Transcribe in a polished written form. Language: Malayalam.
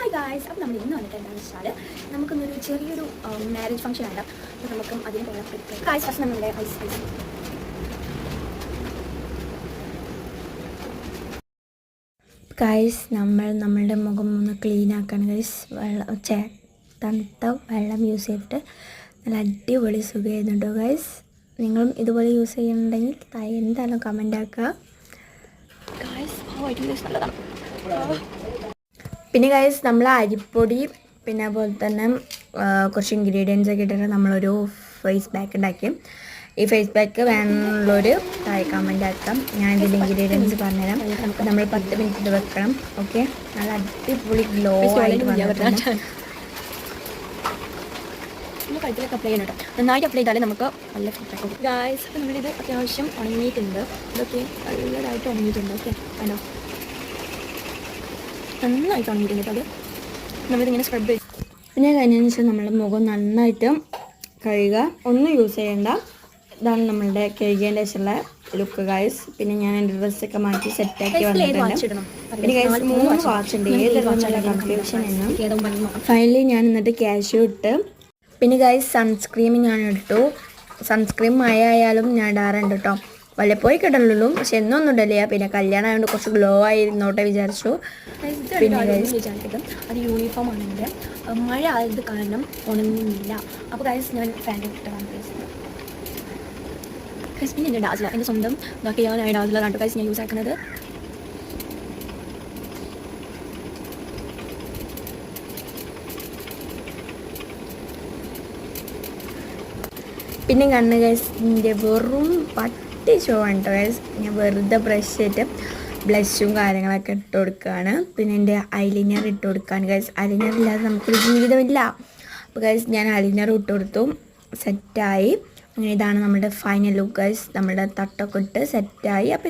ഹായ് ഗായ്സ്, അപ്പോൾ നമ്മൾ ഇന്ന് വന്നിട്ട് എന്താണെന്ന് വെച്ചാൽ നമുക്കൊന്നൊരു ചെറിയൊരു മാരേജ് ഫംഗ്ഷൻ ആണ്. അപ്പോൾ നമുക്കും അതിന് പോകാൻ പറ്റും. ഗായ്സ്, ഫസ്റ്റ് നമ്മളുടെ ഐസ് ഗായ്സ് നമ്മളുടെ മുഖം ഒന്ന് ക്ലീൻ ആക്കണം ഗൈസ്. തണുത്ത വെള്ളം യൂസ് ചെയ്തിട്ട് നല്ല അടിപൊളി സുഖമായിരുന്നുണ്ടോ ഗൈസ്. നിങ്ങളും ഇതുപോലെ യൂസ് ചെയ്യുന്നുണ്ടെങ്കിൽ എന്തായാലും കമൻ്റ് ആക്കുക ഗായ്സ്. നല്ലതാണ്. പിന്നെ ഗൈസ് നമ്മൾ അരിപ്പൊടി പിന്നെ അതുപോലെ തന്നെ കുറച്ച് ഇൻഗ്രീഡിയൻസ് ഒക്കെ ഇട്ടിട്ട് നമ്മളൊരു ഫേസ് പാക്ക് ഉണ്ടാക്കി. ഈ ഫേസ് പാക്ക് വേണമെന്നുള്ളൊരു കമൻ്റ് ആക്കാം. ഞാൻ ഇതിൻ്റെ ഇൻഗ്രീഡിയൻസ് പറഞ്ഞുതരാം. നമ്മൾ 10 മിനിറ്റ് വെക്കണം. ഓക്കെ, നല്ല അടിപൊളി ഗ്ലോ ആയിട്ട് വന്നിട്ടുണ്ട്. കഴുത്തിലൊക്കെ അപ്ലൈ ചെയ്യണം കേട്ടോ. നന്നായിട്ട് അപ്ലൈ ചെയ്താലേ നമുക്ക് നല്ല ഫീഡ്ബാക്ക് ഗായ്സ്. അപ്പോൾ നമ്മളിത് അത്യാവശ്യം ഉണങ്ങിയിട്ടുണ്ട്. ഇതൊക്കെ നല്ലതായിട്ട് ഉണങ്ങിയിട്ടുണ്ട്. ഓക്കെ, ആണോ, നന്നായിട്ട് ഉണങ്ങിയിട്ടുണ്ട് കേട്ടോ. അത് നമ്മളിതിങ്ങനെ സ്ക്രബ് ചെയ്യും. പിന്നെ കഴിഞ്ഞതിന് ശേഷം നമ്മുടെ മുഖം നന്നായിട്ട് കഴുകുക. ഒന്നും യൂസ് ചെയ്യേണ്ട. ഇതാണ് നമ്മളുടെ കഴുകിയതിൻ്റെ ശേഷമുള്ള ലുക്ക് ഗൈസ്. പിന്നെ ഞാൻ എൻ്റെ ഡ്രസ്സൊക്കെ മാറ്റി സെറ്റാക്കി വന്നിട്ടുണ്ട്. പിന്നെ ഗൈസ് 3 വാച്ച് ഉണ്ട്. ഏതൊരു കൺഫ്യൂഷൻ എന്ന് ഫൈനലി ഞാൻ എന്നിട്ട് ക്യാഷ്യൂ ഇട്ട്. പിന്നെ ഗൈസ് സൺസ്ക്രീം ഞാൻ ഇട്ടു. സൺസ്ക്രീം മഴ ആയാലും ഞാൻ ഇടാറുണ്ട് കേട്ടോ. വല്ലപ്പോയി കിടലുള്ളൂ, പക്ഷെ എന്നൊന്നും ഇടലില്ല. പിന്നെ കല്യാണം ആയതുകൊണ്ട് കുറച്ച് ഗ്ലോ ആയിരുന്നോട്ടെ വിചാരിച്ചു. പിന്നെ വിചാരിച്ചത് അത് യൂണിഫോം ആണെങ്കിൽ മഴ ആയത് കാരണം ഉണങ്ങുന്നില്ല. അപ്പോൾ ഗൈസ് ഞാൻ ഫാൻ്റെ ഇട്ടതാണ് ഗൈസ്. പിന്നെ എൻ്റെ ഡാസില, എൻ്റെ സ്വന്തം ഇതൊക്കെ ഞാൻ ഡാസിലാണ് ഗൈസ് ഞാൻ യൂസ് ആക്കുന്നത്. പിന്നെ കണ്ണ് ഗൈസിൻ്റെ വെറും പട്ടി ഷോ ആണ് കേട്ടോ ഗൈസ്. ഞാൻ വെറുതെ ബ്രഷ് ചെയ്തിട്ട് ബ്ലഷും കാര്യങ്ങളൊക്കെ ഇട്ട് കൊടുക്കുകയാണ്. പിന്നെ എൻ്റെ ഐലൈനർ ഇട്ട് കൊടുക്കുകയാണ് ഗൈസ്. ഐലൈനർ ഇല്ലാതെ നമുക്കൊരു ജീവിതമില്ല. അപ്പോൾ ഗൈസ് ഞാൻ ഐലൈനർ ഇട്ട് കൊടുത്തു, സെറ്റായി. അങ്ങനെ ഇതാണ് നമ്മുടെ ഫൈനൽ ലുക്ക് ഗൈസ്. നമ്മുടെ തട്ടൊക്കെ ഇട്ട് സെറ്റായി. അപ്പോൾ